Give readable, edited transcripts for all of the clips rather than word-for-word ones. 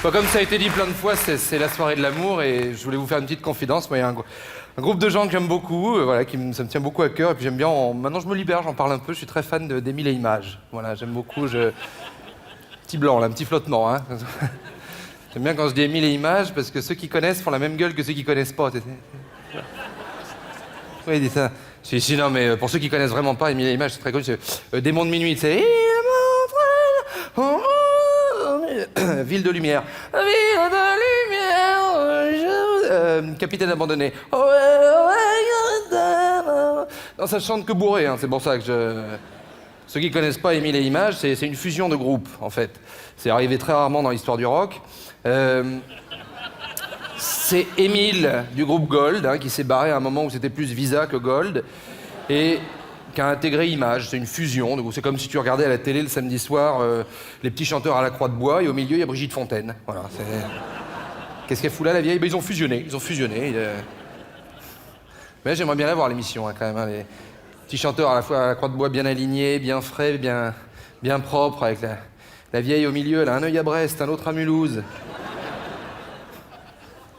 Bon, comme ça a été dit plein de fois, c'est la soirée de l'amour et je voulais vous faire une petite confidence. Moi, il y a un groupe de gens que j'aime beaucoup, voilà, ça me tient beaucoup à cœur. Et puis j'aime bien, maintenant je me libère, j'en parle un peu. Je suis très fan d'Émile et Images. Voilà, j'aime beaucoup. Petit blanc, là, un petit flottement. Hein. J'aime bien quand je dis Émile et Images parce que ceux qui connaissent font la même gueule que ceux qui connaissent pas. Oui, il dit ça. Si, non, mais pour ceux qui connaissent vraiment pas, Émile et Images, c'est très connu. Démon de minuit, c'est. Ville de lumière. Ville de lumière. Capitaine abandonné. Non, ça chante que bourré, hein, c'est pour ça que Ceux qui connaissent pas Émile et Images, c'est une fusion de groupes, en fait. C'est arrivé très rarement dans l'histoire du rock. C'est Émile du groupe Gold, hein, qui s'est barré à un moment où c'était plus Visa que Gold, et qui a intégré Images. C'est une fusion. C'est comme si tu regardais à la télé le samedi soir les petits chanteurs à la Croix de Bois, et au milieu, il y a Brigitte Fontaine. Voilà. Qu'est-ce qu'elle fout là, la vieille? Ben, ils ont fusionné. Mais j'aimerais bien la voir, l'émission, hein, quand même. Hein, les petits chanteurs à la fois à la Croix de Bois, bien alignés, bien frais, bien propres, avec la vieille au milieu. Elle a un œil à Brest, un autre à Mulhouse.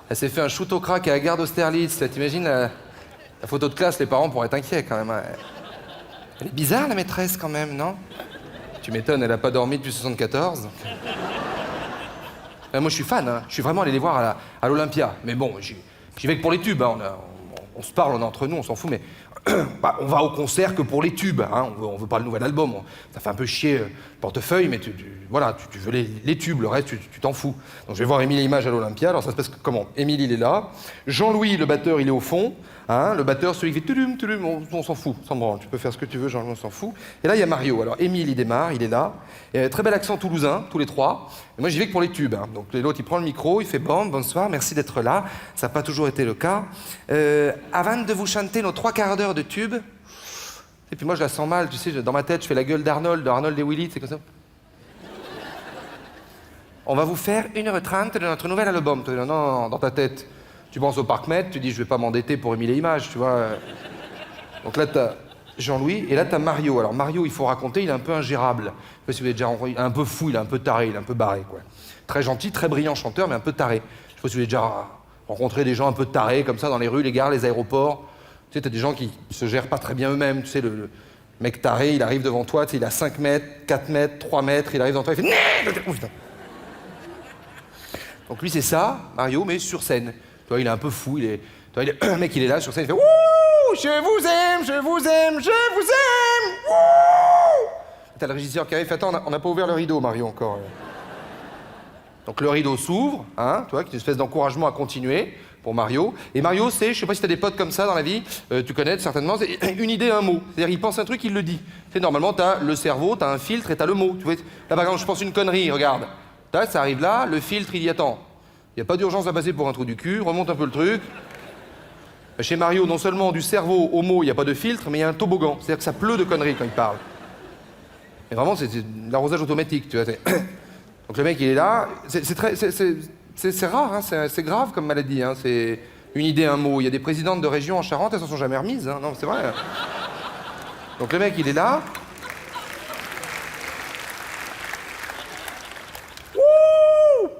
Elle s'est fait un shoot au crack à la gare d'Austerlitz. T'imagines la photo de classe, les parents pourraient être inquiets, quand même. Hein. Elle est bizarre, la maîtresse, quand même, non? Tu m'étonnes, elle a pas dormi depuis 74. Moi, je suis fan, hein. Je suis vraiment allé les voir à l'Olympia. Mais bon, j'y vais que pour les tubes. Hein. On se parle, on est entre nous, on s'en fout, mais bah, on va au concert que pour les tubes. Hein. On veut pas le nouvel album. Ça fait un peu chier le portefeuille, mais tu veux les tubes, le reste, tu t'en fous. Donc je vais voir Émile et Images à l'Olympia. Alors ça se passe comment? Émile, il est là. Jean-Louis, le batteur, il est au fond. Hein. Le batteur, celui qui fait tudum, tudum, on s'en fout. Sans branle. Tu peux faire ce que tu veux, Jean-Louis, on s'en fout. Et là, il y a Mario. Alors Émile, il démarre, il est là. Très bel accent toulousain, tous les trois. Et moi, j'y vais que pour les tubes. Hein. Donc l'autre, il prend le micro, il fait bonsoir, merci d'être là. Ça n'a pas toujours été le cas. Avant de vous chanter nos 3 quarts d'heure de tubes, et puis moi, je la sens mal, tu sais, dans ma tête, je fais la gueule d'Arnold et Willy, c'est comme ça. On va vous faire 1h30 de notre nouvel album. Non, dans ta tête. Tu penses au Parc Med, tu dis, je vais pas m'endetter pour Émile et Images, tu vois. Donc là, t'as Jean-Louis, et là, t'as Mario. Alors Mario, il faut raconter, il est un peu ingérable. Je sais pas si vous avez déjà rencontré, il est un peu fou, il est un peu taré, il est un peu barré, quoi. Très gentil, très brillant chanteur, mais un peu taré. Je sais pas si vous avez déjà rencontré des gens un peu tarés, comme ça, dans les rues, les gares, les aéroports. Tu sais, t'as des gens qui se gèrent pas très bien eux-mêmes. Tu sais, le mec taré, il arrive devant toi, tu sais, il a 5 mètres, 4 mètres, 3 mètres, il arrive devant toi, il fait... Oh, putain. Donc lui, c'est ça, Mario, mais sur scène. Tu vois, il est un peu fou, un mec, il est là, sur scène, il fait... Wouh, je vous aime, je vous aime, je vous aime, wouh. T'as le régisseur qui arrive, fait, attends, on n'a pas ouvert le rideau, Mario, encore. Donc le rideau s'ouvre, hein, tu vois, qui est une espèce d'encouragement à continuer pour Mario. Et Mario, je sais pas si t'as des potes comme ça dans la vie, tu connais certainement, c'est une idée, un mot. C'est-à-dire, il pense un truc, il le dit. Tu sais, normalement, t'as le cerveau, t'as un filtre et t'as le mot. Tu vois, là, par exemple, je pense une connerie, regarde. Là, ça arrive là, le filtre, il dit, attends, il n'y a pas d'urgence à passer pour un trou du cul, remonte un peu le truc. Chez Mario, non seulement du cerveau au mot, il n'y a pas de filtre, mais il y a un toboggan. C'est-à-dire que ça pleut de conneries quand il parle. Mais vraiment, c'est l'arrosage automatique, tu vois. Donc le mec, il est là. C'est rare, hein, c'est grave comme maladie. Hein, c'est une idée, un mot. Il y a des présidentes de région en Charente, elles s'en sont jamais remises. Hein, non, c'est vrai. Donc le mec, il est là. Wouh!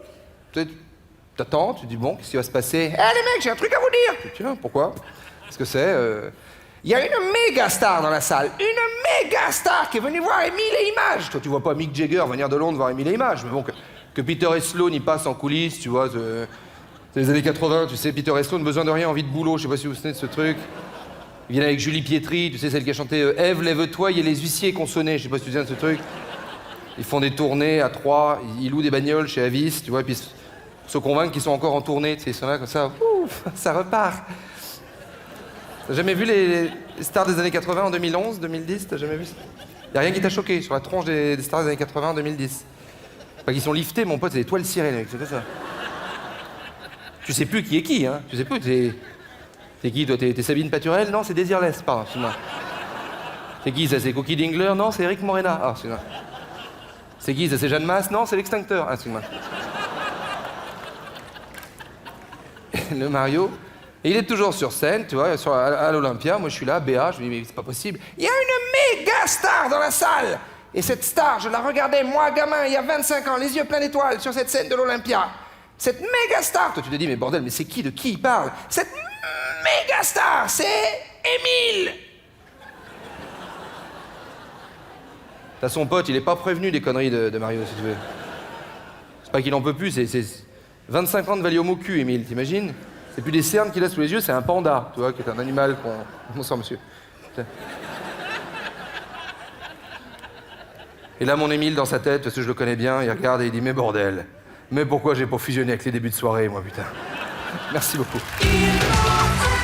T'attends, tu dis bon, qu'est-ce qui va se passer? Eh les mecs, j'ai un truc à vous dire! Tiens, pourquoi? Qu'est-ce que c'est? Il y a une méga star dans la salle, une méga star qui est venue voir Émile et Images. Toi, tu vois pas Mick Jagger venir de Londres voir Émile et Images, mais bon, que Peter et Sloan y passent en coulisses, tu vois, c'est les années 80, tu sais, Peter et Sloan, besoin de rien, envie de boulot, je sais pas si vous vous souvenez de ce truc. Ils viennent avec Julie Pietri, tu sais, celle qui a chanté Ève, lève-toi, il y a les huissiers qu'on sonnait, je sais pas si tu te souviens de ce truc. Ils font des tournées à 3, ils louent des bagnoles chez Avis, tu vois, et puis se convaincre qu'ils sont encore en tournée, tu sais, ils sont là comme ça, ouf, ça repart. T'as jamais vu les stars des années 80 en 2011, 2010? T'as jamais vu ça? Y'a rien qui t'a choqué sur la tronche des stars des années 80 en 2010? Pas qu'ils sont liftés, mon pote, c'est des toiles cirées, les mecs, c'est ça. Tu sais plus qui est qui, hein? Tu sais plus, t'es qui, toi? T'es Sabine Paturel? Non, c'est Désirless, pardon, excuse-moi. C'est qui, ça? C'est Coquille Dingler? Non, c'est Eric Morena. Ah, excuse-moi. C'est qui, ça? C'est Jeanne Masse? Non, c'est l'Extincteur. Ah, excuse-moi. Le Mario, et il est toujours sur scène, tu vois, à l'Olympia. Moi, je suis là, Béa, je me dis, mais c'est pas possible. Il y a une méga star dans la salle. Et cette star, je la regardais, moi, gamin, il y a 25 ans, les yeux pleins d'étoiles, sur cette scène de l'Olympia. Cette méga star, toi tu te dis, mais bordel, mais c'est qui, de qui il parle? Cette méga star, c'est Émile. T'as son pote, il est pas prévenu des conneries de Mario, si tu veux. C'est pas qu'il en peut plus, c'est 25 ans de Valium au cul, Émile, t'imagines? C'est plus des cernes qu'il a sous les yeux, c'est un panda, tu vois, qui est un animal qu'on... Bonsoir, monsieur. Putain. Et là, mon Émile, dans sa tête, parce que je le connais bien, il regarde et il dit, mais bordel, mais pourquoi j'ai pas fusionné avec les débuts de soirée, moi, putain. Merci beaucoup.